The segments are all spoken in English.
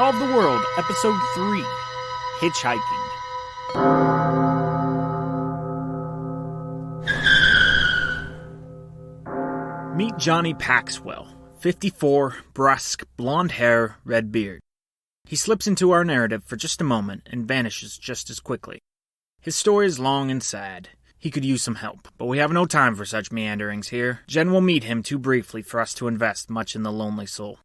Solve the World, Episode 3, Hitchhiking. Meet Johnny Paxwell, 54, brusque, blonde hair, red beard. He slips into our narrative for just a moment and vanishes just as quickly. His story is long and sad. He could use some help, but we have no time for such meanderings here. Jenn will meet him too briefly for us to invest much in the lonely soul.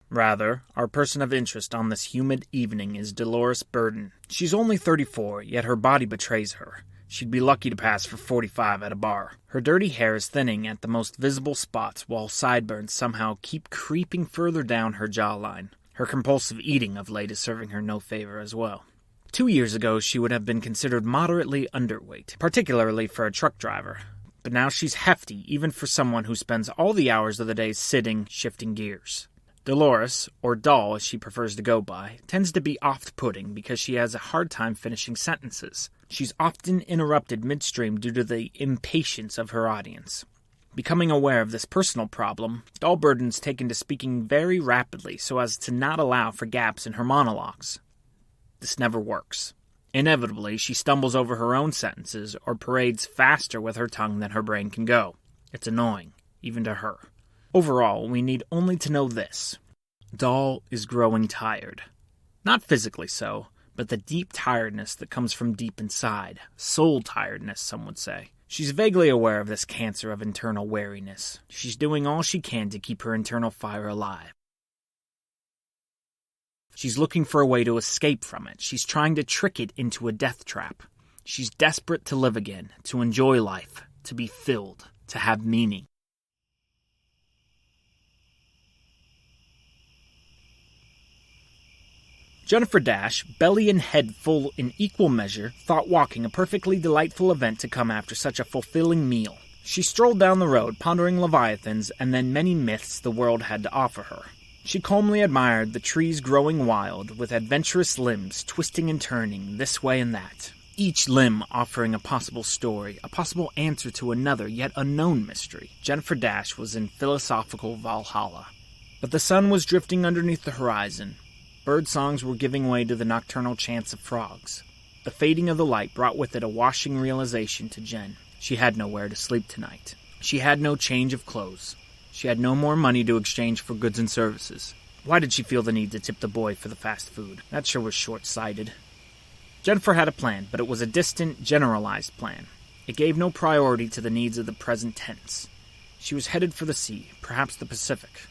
Rather, our person of interest on this humid evening is Dolores Burden. She's only 34, yet her body betrays her. She'd be lucky to pass for 45 at a bar. Her dirty hair is thinning at the most visible spots, while sideburns somehow keep creeping further down her jawline. Her compulsive eating of late is serving her no favor as well. 2 years ago, she would have been considered moderately underweight, particularly for a truck driver. But now she's hefty, even for someone who spends all the hours of the day sitting, shifting gears. Dolores, or Doll as she prefers to go by, tends to be oft-putting because she has a hard time finishing sentences. She's often interrupted midstream due to the impatience of her audience. Becoming aware of this personal problem, Doll Burden's taken to speaking very rapidly so as to not allow for gaps in her monologues. This never works. Inevitably, she stumbles over her own sentences or parades faster with her tongue than her brain can go. It's annoying, even to her. Overall, we need only to know this. Doll is growing tired. Not physically so, but the deep tiredness that comes from deep inside. Soul tiredness, some would say. She's vaguely aware of this cancer of internal weariness. She's doing all she can to keep her internal fire alive. She's looking for a way to escape from it. She's trying to trick it into a death trap. She's desperate to live again, to enjoy life, to be filled, to have meaning. Jennifer Dash, belly and head full in equal measure, thought walking a perfectly delightful event to come after such a fulfilling meal. She strolled down the road, pondering leviathans and then many myths the world had to offer her. She calmly admired the trees growing wild, with adventurous limbs twisting and turning this way and that, each limb offering a possible story, a possible answer to another yet unknown mystery. Jennifer Dash was in philosophical Valhalla. But the sun was drifting underneath the horizon. Bird songs were giving way to the nocturnal chants of frogs. The fading of the light brought with it a washing realization to Jenn. She had nowhere to sleep tonight. She had no change of clothes. She had no more money to exchange for goods and services. Why did she feel the need to tip the boy for the fast food? That sure was short-sighted. Jennifer had a plan, but it was a distant, generalized plan. It gave no priority to the needs of the present tense. She was headed for the sea, perhaps the Pacific.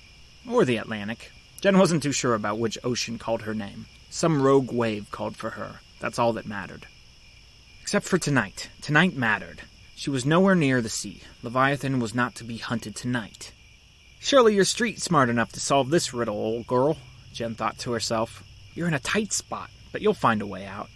Or the Atlantic. Jenn wasn't too sure about which ocean called her name. Some rogue wave called for her. That's all that mattered. Except for tonight. Tonight mattered. She was nowhere near the sea. Leviathan was not to be hunted tonight. Surely you're street smart enough to solve this riddle, old girl, Jenn thought to herself. You're in a tight spot, but you'll find a way out.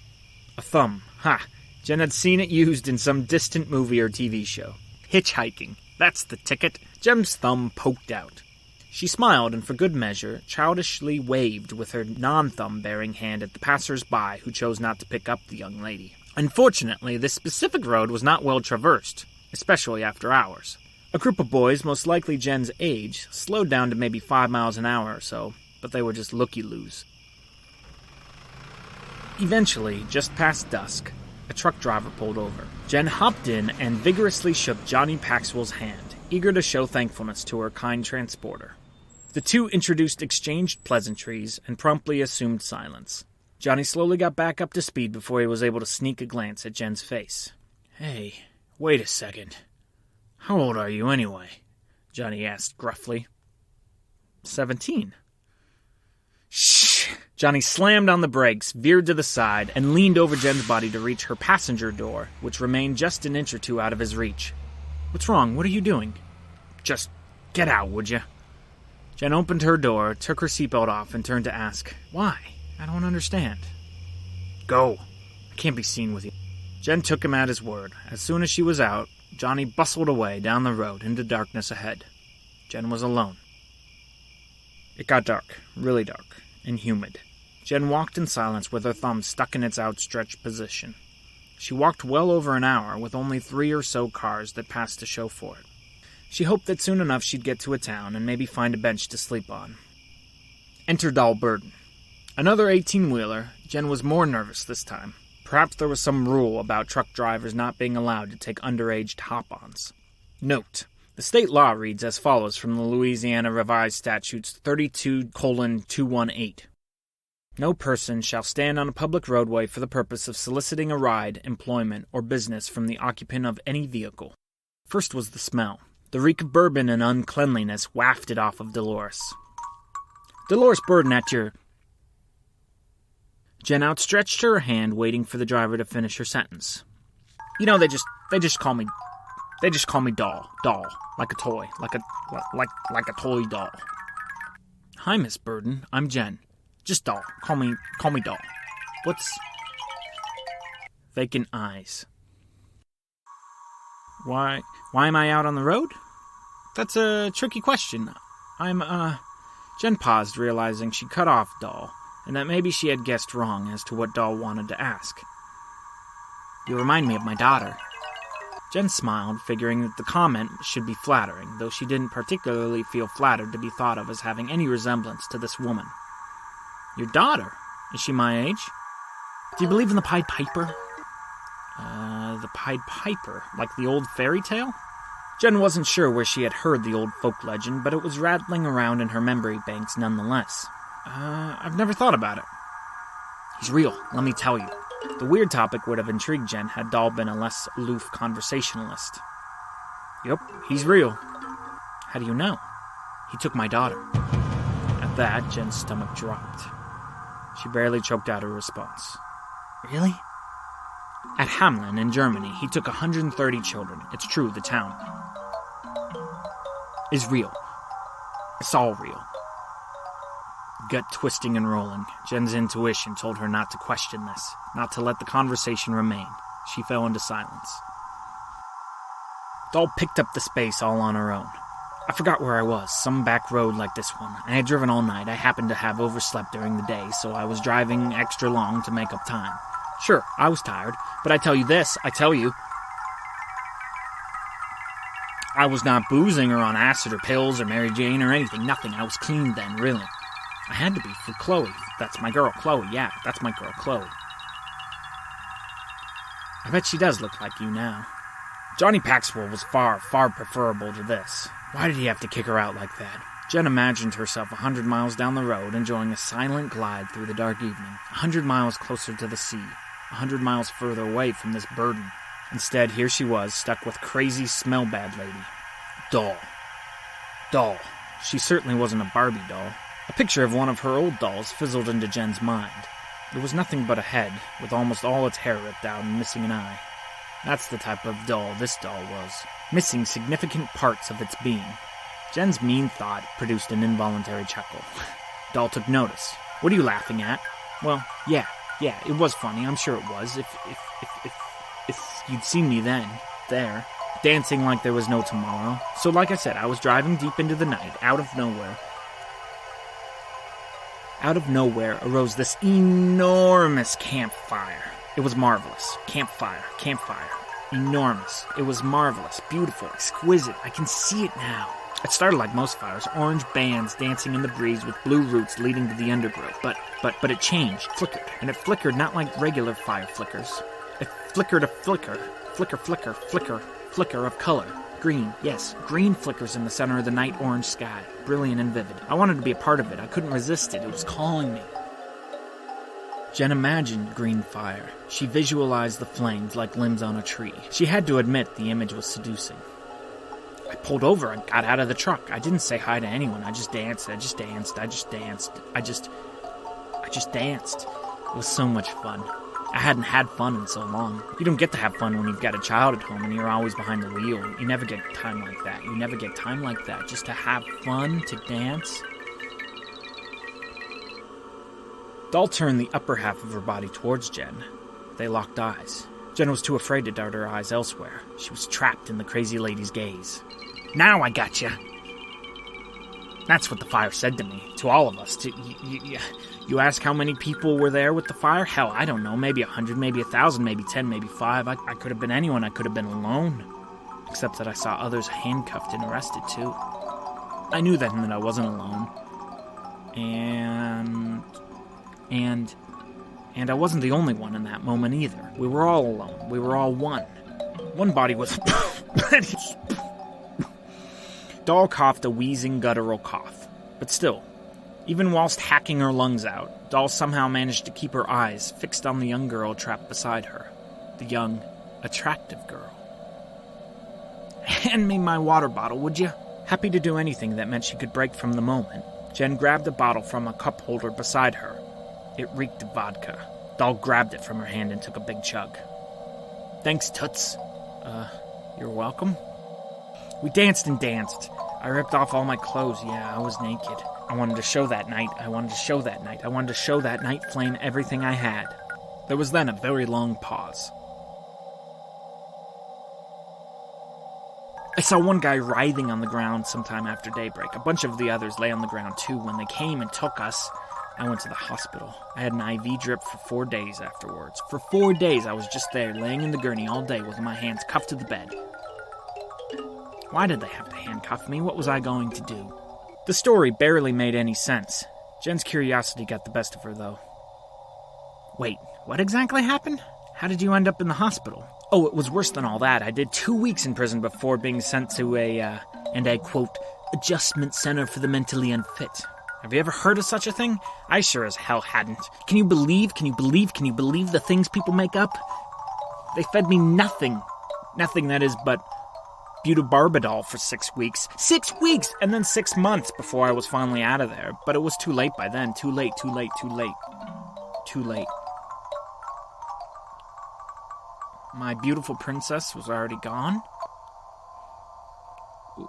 A thumb. Ha! Jenn had seen it used in some distant movie or TV show. Hitchhiking. That's the ticket. Jem's thumb poked out. She smiled and for good measure, childishly waved with her non-thumb-bearing hand at the passers-by who chose not to pick up the young lady. Unfortunately, this specific road was not well traversed, especially after hours. A group of boys, most likely Jenn's age, slowed down to maybe 5 miles an hour or so, but they were just looky-loos. Eventually, just past dusk, a truck driver pulled over. Jenn hopped in and vigorously shook Johnny Paxwell's hand, eager to show thankfulness to her kind transporter. The two exchanged pleasantries and promptly assumed silence. Johnny slowly got back up to speed before he was able to sneak a glance at Jenn's face. Hey, wait a second. How old are you anyway? Johnny asked gruffly. 17. Shh! Johnny slammed on the brakes, veered to the side, and leaned over Jenn's body to reach her passenger door, which remained just an inch or two out of his reach. What's wrong? What are you doing? Just get out, would you? Jenn opened her door, took her seatbelt off, and turned to ask, Why? I don't understand. Go. I can't be seen with you. Jenn took him at his word. As soon as she was out, Johnny bustled away down the road into darkness ahead. Jenn was alone. It got dark, really dark, and humid. Jenn walked in silence with her thumb stuck in its outstretched position. She walked well over an hour with only 3 or so cars that passed to show for it. She hoped that soon enough she'd get to a town and maybe find a bench to sleep on. Enter Doll Burden. Another 18-wheeler. Jenn was more nervous this time. Perhaps there was some rule about truck drivers not being allowed to take underage hop-ons. Note: the state law reads as follows from the Louisiana Revised Statutes 32:218. No person shall stand on a public roadway for the purpose of soliciting a ride, employment, or business from the occupant of any vehicle. First was the smell. The reek of bourbon and uncleanliness wafted off of Dolores. Dolores Burden at your... Jenn outstretched her hand, waiting for the driver to finish her sentence. You know, they just call me doll, like a toy, like a toy doll. Hi, Miss Burden. I'm Jenn. Just doll. Call me doll. What's... Vacant eyes. Why am I out on the road? That's a tricky question. Jenn paused, realizing she cut off Doll, and that maybe she had guessed wrong as to what Doll wanted to ask. You remind me of my daughter. Jenn smiled, figuring that the comment should be flattering, though she didn't particularly feel flattered to be thought of as having any resemblance to this woman. Your daughter? Is she my age? Do you believe in the Pied Piper? The Pied Piper? Like the old fairy tale? Jenn wasn't sure where she had heard the old folk legend, but it was rattling around in her memory banks nonetheless. I've never thought about it. He's real, let me tell you. The weird topic would have intrigued Jenn had Doll been a less aloof conversationalist. Yep, he's real. How do you know? He took my daughter. At that, Jen's stomach dropped. She barely choked out her response. Really? At Hamelin, in Germany, he took 130 children. It's true, the town is real. It's all real. Gut twisting and rolling, Jen's intuition told her not to question this, not to let the conversation remain. She fell into silence. Doll picked up the space all on her own. I forgot where I was, some back road like this one. I had driven all night. I happened to have overslept during the day, so I was driving extra long to make up time. Sure, I was tired, but I tell you, I was not boozing or on acid or pills or Mary Jane or anything, nothing. I was clean then, really. I had to be for Chloe. That's my girl, Chloe. Yeah, that's my girl, Chloe. I bet she does look like you now. Johnny Paxwell was far, far preferable to this. Why did he have to kick her out like that? Jenn imagined herself 100 miles down the road, enjoying a silent glide through the dark evening, 100 miles closer to the sea, 100 miles further away from this burden. Instead, here she was, stuck with crazy, smell-bad lady. Doll. She certainly wasn't a Barbie doll. A picture of one of her old dolls fizzled into Jen's mind. It was nothing but a head, with almost all its hair ripped out and missing an eye. That's the type of doll this doll was, missing significant parts of its being. Jen's mean thought produced an involuntary chuckle. Doll took notice. What are you laughing at? Well, yeah, it was funny, I'm sure it was, if you'd seen me then, there, dancing like there was no tomorrow. So like I said, I was driving deep into the night, out of nowhere. Out of nowhere arose this enormous campfire. It was marvelous. Campfire. Enormous. It was marvelous, beautiful, exquisite. I can see it now. It started like most fires, orange bands dancing in the breeze with blue roots leading to the undergrowth. But it changed, flickered, and it flickered not like regular fire flickers. It flickered a flicker. Flicker of color. Green, yes, green flickers in the center of the night orange sky, brilliant and vivid. I wanted to be a part of it. I couldn't resist it. It was calling me. Jenn imagined green fire. She visualized the flames like limbs on a tree. She had to admit the image was seducing. I pulled over and got out of the truck. I didn't say hi to anyone. I just danced. I just danced. It was so much fun. I hadn't had fun in so long. You don't get to have fun when you've got a child at home and you're always behind the wheel. You never get time like that. Just to have fun, to dance. Doll turned the upper half of her body towards Jenn. They locked eyes. Jenn was too afraid to dart her eyes elsewhere. She was trapped in the crazy lady's gaze. Now I gotcha. That's what the fire said to me, to all of us. You ask how many people were there with the fire? Hell, I don't know. Maybe 100, maybe 1,000, maybe 10, maybe 5. I could have been anyone. I could have been alone. Except that I saw others handcuffed and arrested, too. I knew then that I wasn't alone. And And I wasn't the only one in that moment either. We were all alone. We were all one. One body was... Doll coughed a wheezing, guttural cough. But still, even whilst hacking her lungs out, Doll somehow managed to keep her eyes fixed on the young girl trapped beside her. The young, attractive girl. "Hand me my water bottle, would you?" Happy to do anything that meant she could break from the moment, Jenn grabbed a bottle from a cup holder beside her. It reeked of vodka. Doll grabbed it from her hand and took a big chug. "Thanks, Toots." You're welcome." We danced and danced. I ripped off all my clothes. Yeah, I was naked. I wanted to show that night. I wanted to show that night flame everything I had. There was then a very long pause. I saw one guy writhing on the ground sometime after daybreak. A bunch of the others lay on the ground too. When they came and took us, I went to the hospital. I had an IV drip for 4 days afterwards. For 4 days I was just there, laying in the gurney all day with my hands cuffed to the bed. Why did they have to handcuff me? What was I going to do? The story barely made any sense. Jenn's curiosity got the best of her, though. Wait, what exactly happened? How did you end up in the hospital? Oh, it was worse than all that. I did 2 weeks in prison before being sent to a, quote, adjustment center for the mentally unfit. Have you ever heard of such a thing? I sure as hell hadn't. Can you believe the things people make up? They fed me nothing. Nothing, that is, but butybarbitol for 6 weeks. 6 weeks! And then 6 months before I was finally out of there. But it was too late by then. Too late. My beautiful princess was already gone?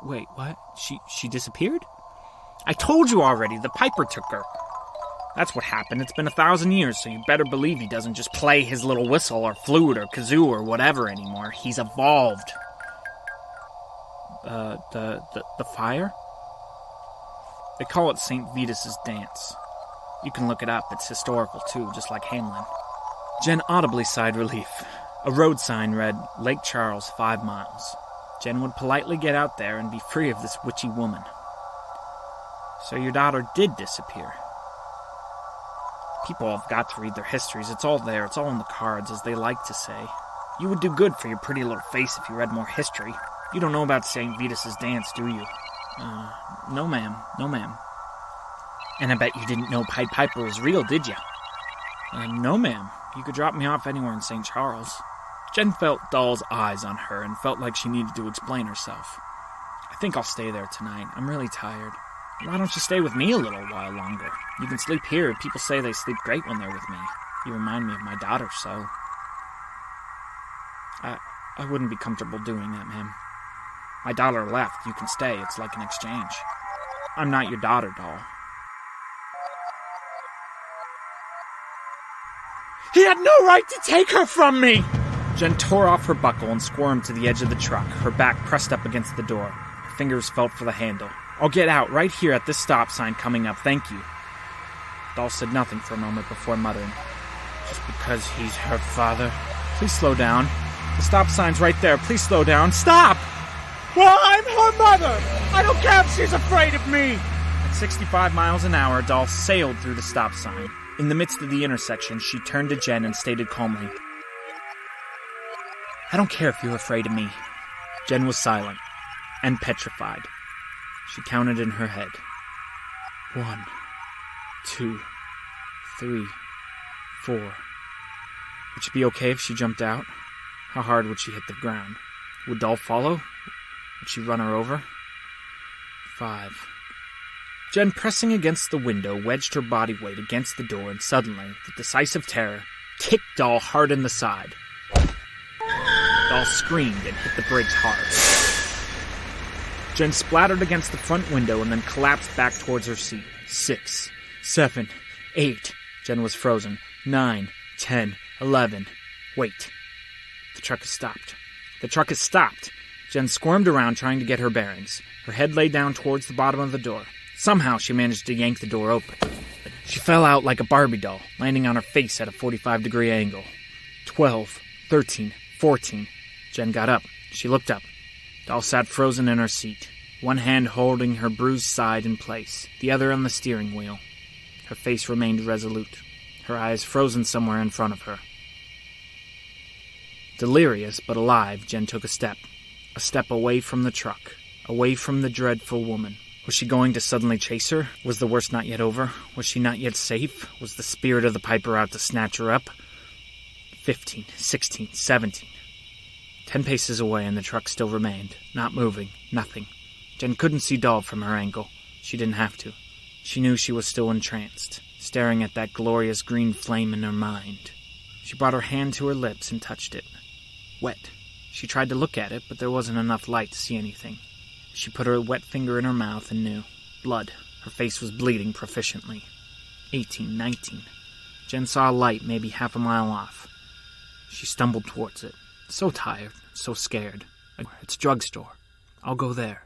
Wait, what? She disappeared? I told you already, the Piper took her. That's what happened. It's been 1,000 years, so you better believe he doesn't just play his little whistle or flute or kazoo or whatever anymore. He's evolved. The fire? They call it St. Vitus's dance. You can look it up. It's historical, too, just like Hamelin. Jenn audibly sighed relief. A road sign read, Lake Charles, 5 miles. Jenn would politely get out there and be free of this witchy woman. So your daughter did disappear. People have got to read their histories. It's all there. It's all in the cards, as they like to say. You would do good for your pretty little face if you read more history. You don't know about St. Vitus's dance, do you? No, ma'am. And I bet you didn't know Pied Piper was real, did you? No, ma'am. You could drop me off anywhere in St. Charles. Jenn felt Doll's eyes on her and felt like she needed to explain herself. I think I'll stay there tonight. I'm really tired. Why don't you stay with me a little while longer? You can sleep here. People say they sleep great when they're with me. You remind me of my daughter, so... I wouldn't be comfortable doing that, ma'am. My daughter left. You can stay. It's like an exchange. I'm not your daughter, Doll. He had no right to take her from me! Jenn tore off her buckle and squirmed to the edge of the truck, her back pressed up against the door. Her fingers felt for the handle. I'll get out right here at this stop sign coming up, thank you. Doll said nothing for a moment before muttering. Just because he's her father. Please slow down. The stop sign's right there. Please slow down. Stop! Well, I'm her mother! I don't care if she's afraid of me! At 65 miles an hour, Doll sailed through the stop sign. In the midst of the intersection, she turned to Jenn and stated calmly, I don't care if you're afraid of me. Jenn was silent and petrified. She counted in her head. 1, 2, 3, 4. Would she be okay if she jumped out? How hard would she hit the ground? Would Doll follow? Would she run her over? 5. Jenn, pressing against the window, wedged her body weight against the door and suddenly, with decisive terror, kicked Doll hard in the side. Doll screamed and hit the brakes hard. Jenn splattered against the front window and then collapsed back towards her seat. 6, 7, 8. Jenn was frozen. 9, 10, 11. Wait. The truck has stopped. Jenn squirmed around trying to get her bearings. Her head lay down towards the bottom of the door. Somehow she managed to yank the door open. She fell out like a Barbie doll, landing on her face at a 45-degree angle. 12, 13, 14. Jenn got up. She looked up. Doll sat frozen in her seat, one hand holding her bruised side in place, the other on the steering wheel. Her face remained resolute. her eyes frozen somewhere in front of her. Delirious but alive, Jenn took a step away from the truck, away from the dreadful woman. Was she going to suddenly chase her? Was the worst not yet over? Was she not yet safe? Was the spirit of the piper out to snatch her up? 15, 16, 17. 10 paces away and the truck still remained, not moving, nothing. Jenn couldn't see Dahl from her angle. She didn't have to. She knew she was still entranced, staring at that glorious green flame in her mind. She brought her hand to her lips and touched it. Wet. She tried to look at it, but there wasn't enough light to see anything. She put her wet finger in her mouth and knew. Blood. Her face was bleeding proficiently. 18, 19. Jenn saw a light maybe half a mile off. She stumbled towards it. So tired, so scared. It's a drugstore. I'll go there.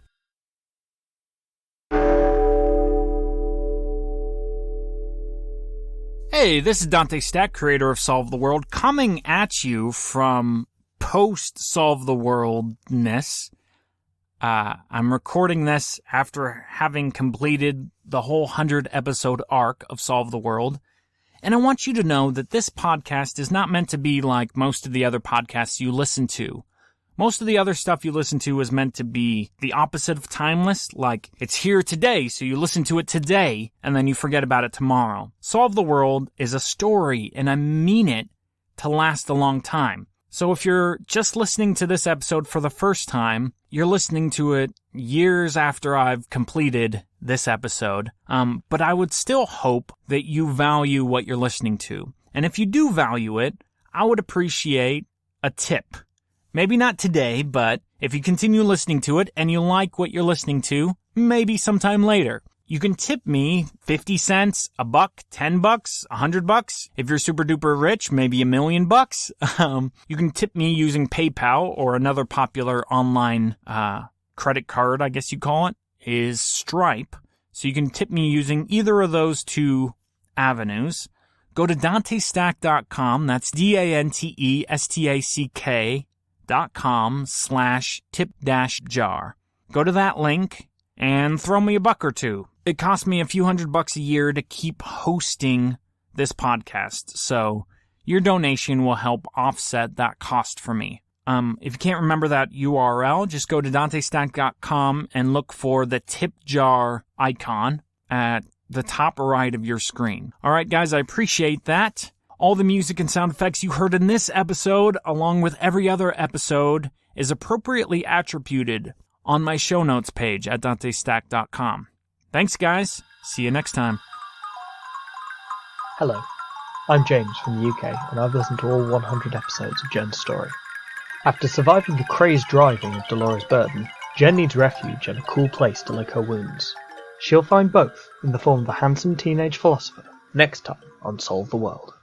Hey, this is Dante Stack, creator of Solve the World, coming at you from post-Solve the Worldness. I'm recording this after having completed the whole 100-episode arc of Solve the World. And I want you to know that this podcast is not meant to be like most of the other podcasts you listen to. Most of the other stuff you listen to is meant to be the opposite of timeless, like it's here today, so you listen to it today, and then you forget about it tomorrow. Solve the World is a story, and I mean it to last a long time. So if you're just listening to this episode for the first time, you're listening to it years after I've completed this episode. But I would still hope that you value what you're listening to. And if you do value it, I would appreciate a tip. Maybe not today, but if you continue listening to it and you like what you're listening to, maybe sometime later. You can tip me 50 cents, $1, $10, $100. If you're super duper rich, maybe $1 million. You can tip me using PayPal, or another popular online credit card, I guess you call it, is Stripe. So you can tip me using either of those two avenues. Go to DanteStack.com. That's DanteStack.com/tip-jar. Go to that link and throw me $1 or $2. It costs me a few $100 a year to keep hosting this podcast, so your donation will help offset that cost for me. If you can't remember that URL, just go to DanteStack.com and look for the tip jar icon at the top right of your screen. All right, guys, I appreciate that. All the music and sound effects you heard in this episode, along with every other episode, is appropriately attributed on my show notes page at DanteStack.com. Thanks, guys. See you next time. Hello, I'm James from the UK, and I've listened to all 100 episodes of Jenn's story. After surviving the crazed driving of Dolores Burton, Jenn needs refuge and a cool place to lick her wounds. She'll find both in the form of a handsome teenage philosopher next time on Solve the World.